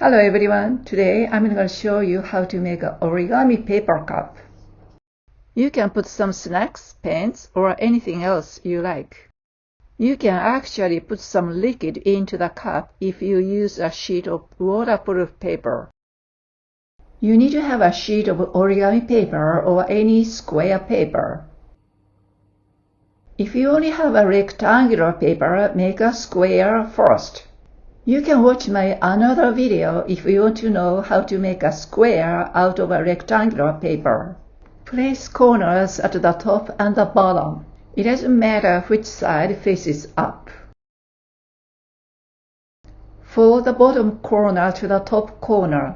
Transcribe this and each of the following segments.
Hello everyone, today I'm going to show you how to make an origami paper cup. You can put some snacks, pens, or anything else you like. You can actually put some liquid into the cup if you use a sheet of waterproof paper. You need to have a sheet of origami paper or any square paper. If you only have a rectangular paper, make a square first. You can watch my another video if you want to know how to make a square out of a rectangular paper. Place corners at the top and the bottom. It doesn't matter which side faces up. Fold the bottom corner to the top corner.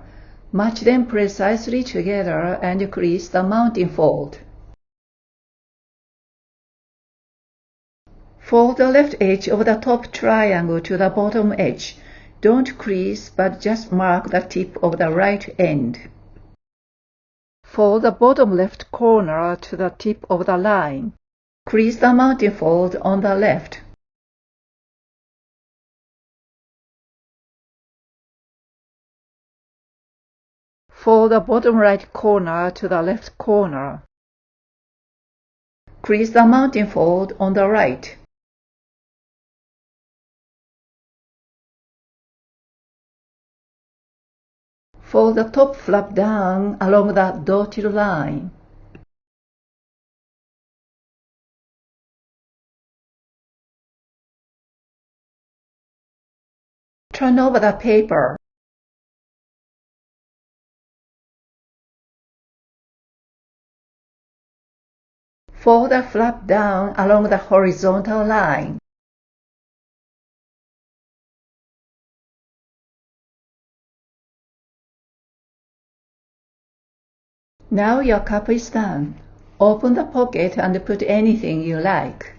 Match them precisely together and crease the mounting fold. Fold the left edge of the top triangle to the bottom edge. Don't crease, but just mark the tip of the right end. Fold the bottom left corner to the tip of the line. Crease the mounting fold on the left. Fold the bottom right corner to the left corner. Crease the mounting fold on the right. Fold the top flap down along the dotted line. Turn over the paper. Fold the flap down along the horizontal line. Now your cup is done. Open the pocket and put anything you like.